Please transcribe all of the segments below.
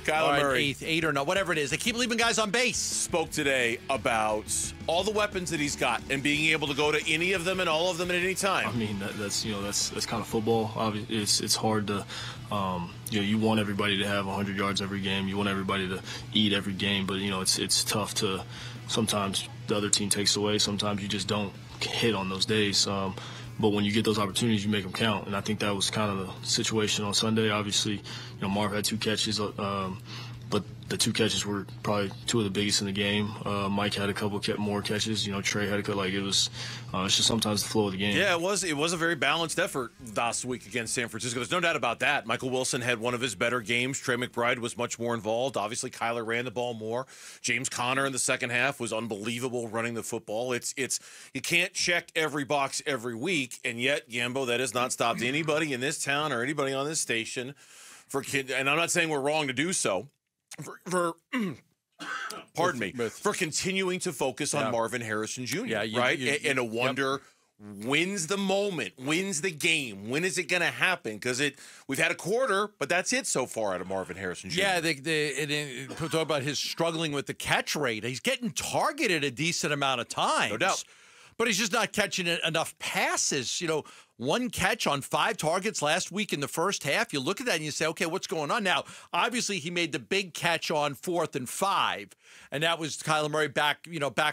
Kyler Murray, eight or no, whatever it is. They keep leaving guys on base. spoke today about all the weapons that he's got and being able to go to any of them and all of them at any time. I mean, that's kind of football. Obviously, it's hard to, you want everybody to have 100 yards every game. You want everybody to eat every game, but it's tough to. Sometimes the other team takes away. Sometimes you just don't hit on those days. But when you get those opportunities, you make them count. And I think that was kind of the situation on Sunday. Obviously, Marv had 2 catches, but the 2 catches were probably 2 of the biggest in the game. Mike had a couple more catches. Trey had a couple. It was it's just sometimes the flow of the game. Yeah, it was a very balanced effort last week against San Francisco. There's no doubt about that. Michael Wilson had one of his better games. Trey McBride was much more involved. Obviously, Kyler ran the ball more. James Conner in the second half was unbelievable running the football. It's you can't check every box every week, and yet, Gambo, that has not stopped anybody in this town or anybody on this station and I'm not saying we're wrong to do so. Pardon me, for continuing to focus on Marvin Harrison Jr., right? And a wonder, when's the moment? When's the game? When is it going to happen? Because we've had a quarter, but that's it so far out of Marvin Harrison Jr. Yeah, talk about his struggling with the catch rate. He's getting targeted a decent amount of times. No doubt. But he's just not catching enough passes. 1 catch on 5 targets last week in the first half. You look at that and you say, okay, what's going on now? Obviously, he made the big catch on 4th and 5, and that was Kyler Murray back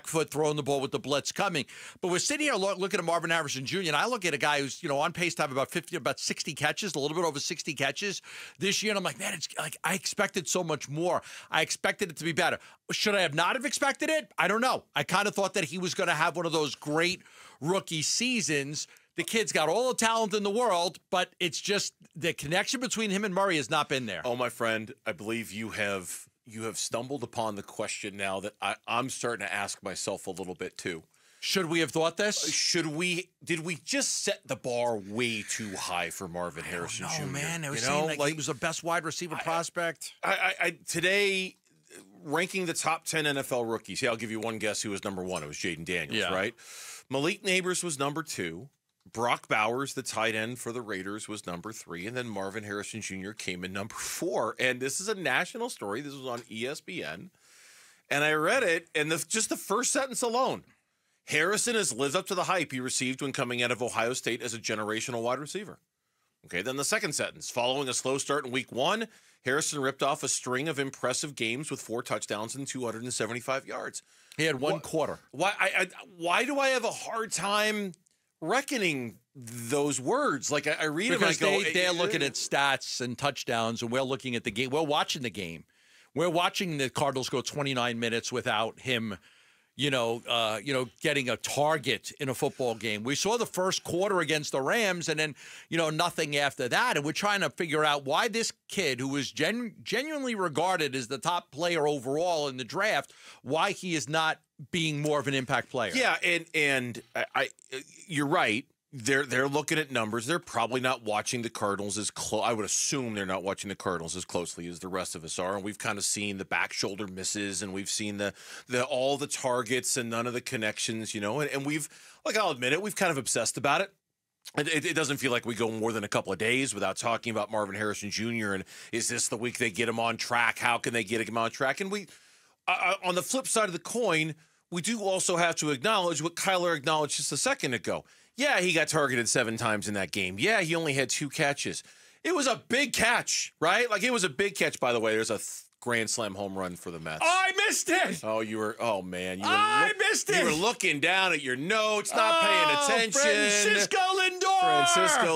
foot throwing the ball with the blitz coming. But we're sitting here looking at Marvin Harrison Jr., and I look at a guy who's on pace to have about 60 catches, a little bit over 60 catches this year, and I'm like, man, it's like I expected so much more. I expected it to be better. Should I have not have expected it? I don't know. I kind of thought that he was going to have one of those great rookie seasons. The kid's got all the talent in the world, but it's just the connection between him and Murray has not been there. Oh, my friend, I believe you have stumbled upon the question now that I'm starting to ask myself a little bit too. Should we have thought this? Did we just set the bar way too high for Marvin Harrison Jr.? Oh, man. I was saying he was the best wide receiver prospect. Today, ranking the top 10 NFL rookies, I'll give you one guess who was number 1. It was Jaden Daniels, right? Malik Neighbors was number 2. Brock Bowers, the tight end for the Raiders, was number 3, and then Marvin Harrison Jr. came in number 4. And this is a national story. This was on ESPN, and I read it, and just the first sentence alone, Harrison has lived up to the hype he received when coming out of Ohio State as a generational wide receiver. Okay, then the second sentence, following a slow start in week 1, Harrison ripped off a string of impressive games with 4 touchdowns and 275 yards. He had one quarter. Why do I have a hard time reckoning those words? Like I read because them, they're looking at stats and touchdowns, and we're looking at the game. We're watching the game. We're watching the Cardinals go 29 minutes without him, getting a target in a football game. We saw the first quarter against the Rams, and then nothing after that. And we're trying to figure out why this kid, who is genuinely regarded as the top player overall in the draft, why he is not being more of an impact player. Yeah, and you're right. They're looking at numbers. They're probably not watching the Cardinals as close. I would assume they're not watching the Cardinals as closely as the rest of us are. And we've kind of seen the back shoulder misses, and we've seen the all the targets and none of the connections. And we've, I'll admit it, we've kind of obsessed about it. It doesn't feel like we go more than a couple of days without talking about Marvin Harrison Jr. And is this the week they get him on track? How can they get him on track? And we, on the flip side of the coin, we do also have to acknowledge what Kyler acknowledged just a second ago. Yeah, he got targeted 7 times in that game. Yeah, he only had 2 catches. It was a big catch, right? It was a big catch, by the way. There's a grand slam home run for the Mets. Oh, I missed it. Oh, man. I missed it. You were looking down at your notes, not paying attention. Francisco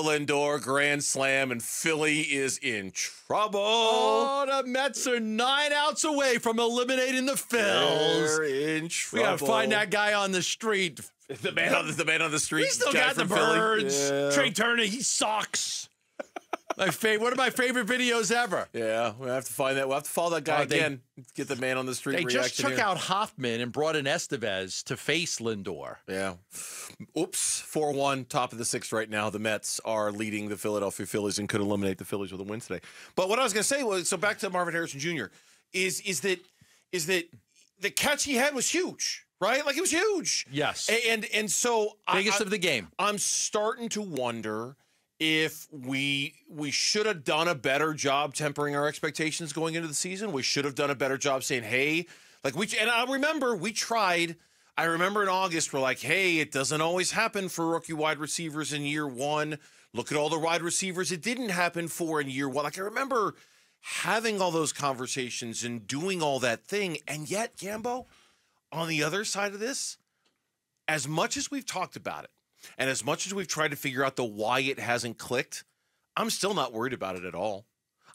Lindor, grand slam, and Philly is in trouble. Oh, the Mets are 9 outs away from eliminating the Phils. They're in trouble. We got to find that guy on the street. The man on the street. We still got the birds. Yeah. Trey Turner, he sucks. One of my favorite videos ever. Yeah, we'll have to find that. We'll have to follow that guy again. Get the man on the street reaction. They just took out Hoffman and brought in Estevez to face Lindor. Yeah. Oops. 4-1, top of the 6th right now. The Mets are leading the Philadelphia Phillies and could eliminate the Phillies with a win today. But what I was going to say was, so back to Marvin Harrison Jr., is that the catch he had was huge. Right? It was huge. Yes. And so biggest of the game. I'm starting to wonder if we should have done a better job tempering our expectations going into the season. We should have done a better job saying, hey, and I remember we tried. I remember in August, we're like, hey, it doesn't always happen for rookie wide receivers in year one. Look at all the wide receivers it didn't happen for in year one. Like, I remember having all those conversations and doing all that thing. And yet, Gambo, on the other side of this, as much as we've talked about it, and as much as we've tried to figure out the why it hasn't clicked, I'm still not worried about it at all.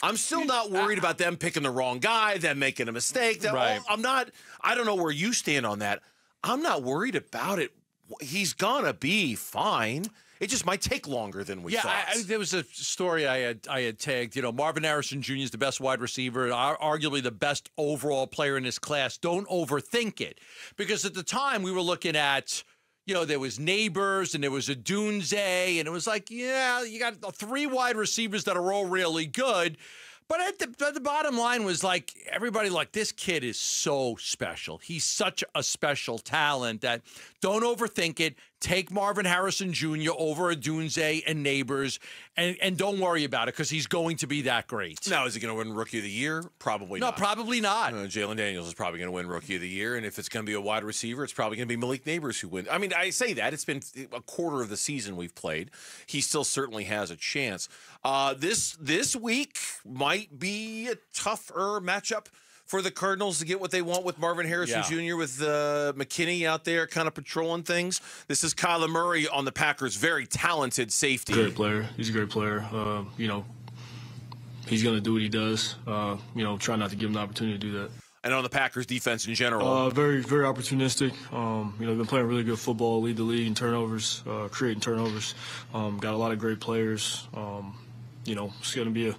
I'm still not worried about them picking the wrong guy, them making a mistake. Right. I don't know where you stand on that. I'm not worried about it. He's going to be fine. It just might take longer than we thought. There was a story I had tagged. Marvin Harrison Jr. is the best wide receiver, arguably the best overall player in his class. Don't overthink it. Because at the time, we were looking at, there was Neighbors and there was a Dunze, and it was like, yeah, you got 3 wide receivers that are all really good. But at the bottom line was like, everybody like, this kid is so special. He's such a special talent that don't overthink it. Take Marvin Harrison Jr. over a Dunze and Neighbors, and don't worry about it because he's going to be that great. Now, is he going to win Rookie of the Year? Probably not. No, probably not. Jalen Daniels is probably going to win Rookie of the Year, and if it's going to be a wide receiver, it's probably going to be Malik Neighbors who wins. I mean, I say that. It's been a quarter of the season we've played. He still certainly has a chance. This week might be a tougher matchup for the Cardinals to get what they want with Marvin Harrison Jr., with McKinney out there kind of patrolling things. This is Kyler Murray on the Packers, very talented safety. Great player. He's a great player. He's going to do what he does. Try not to give him the opportunity to do that. And on the Packers defense in general? Very, very opportunistic. They've been playing really good football, lead the league in turnovers, creating turnovers. Got a lot of great players. It's going to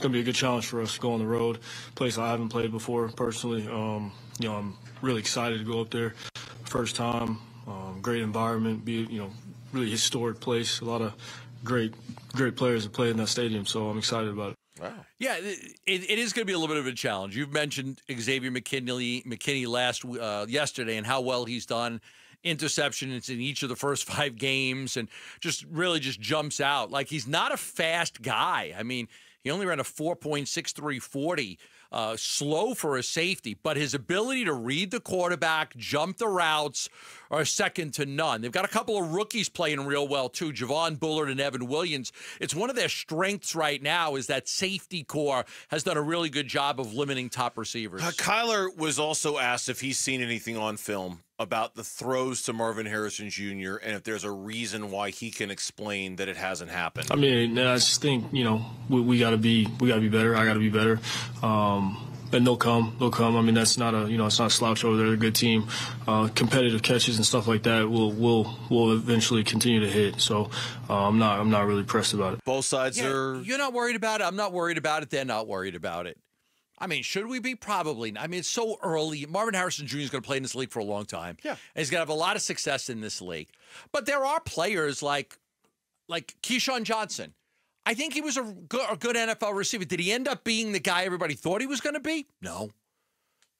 be a good challenge for us to go on the road, place I haven't played before personally. I'm really excited to go up there, first time. Great environment, really historic place. A lot of great players that play in that stadium, so I'm excited about it. Wow. Yeah, it is going to be a little bit of a challenge. You've mentioned Xavier McKinney yesterday and how well he's done. Interceptions in each of the first 5 games, and just jumps out. Like, he's not a fast guy. I mean, he only ran a 4.6340, slow for a safety, but his ability to read the quarterback, jump the routes, are second to none. They've got a couple of rookies playing real well, too, Javon Bullard and Evan Williams. It's one of their strengths right now is that safety core has done a really good job of limiting top receivers. Kyler was also asked if he's seen anything on film about the throws to Marvin Harrison Jr. and if there's a reason why he can explain that it hasn't happened. I mean, I just think we got to be better. I got to be better. And they'll come. I mean, that's not it's not a slouch over there. They're a good team. Competitive catches and stuff like that will eventually continue to hit. So I'm not really pressed about it. Both sides are. You're not worried about it. I'm not worried about it. They're not worried about it. I mean, should we be? Probably not. I mean, it's so early. Marvin Harrison Jr. is going to play in this league for a long time. Yeah. And he's going to have a lot of success in this league. But there are players like Keyshawn Johnson. I think he was a good NFL receiver. Did he end up being the guy everybody thought he was going to be? No,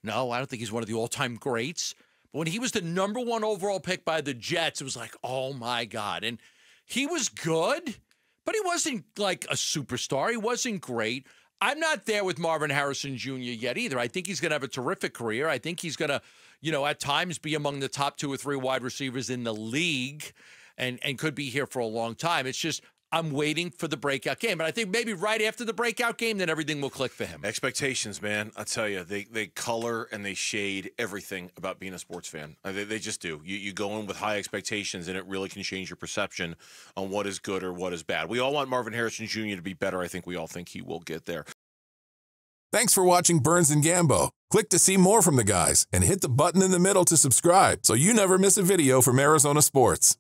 I don't think he's one of the all-time greats. But when he was the number 1 overall pick by the Jets, it was like, oh, my God. And he was good, but he wasn't like a superstar. He wasn't great. I'm not there with Marvin Harrison Jr. yet either. I think he's going to have a terrific career. I think he's going to, at times be among the top 2 or 3 wide receivers in the league and could be here for a long time. It's just I'm waiting for the breakout game. And I think maybe right after the breakout game, then everything will click for him. Expectations, man. I tell you, they color and they shade everything about being a sports fan. They just do. You go in with high expectations, and it really can change your perception on what is good or what is bad. We all want Marvin Harrison Jr. to be better. I think we all think he will get there. Thanks for watching Bruns Gambo. Click to see more from the guys and hit the button in the middle to subscribe so you never miss a video from Arizona sports.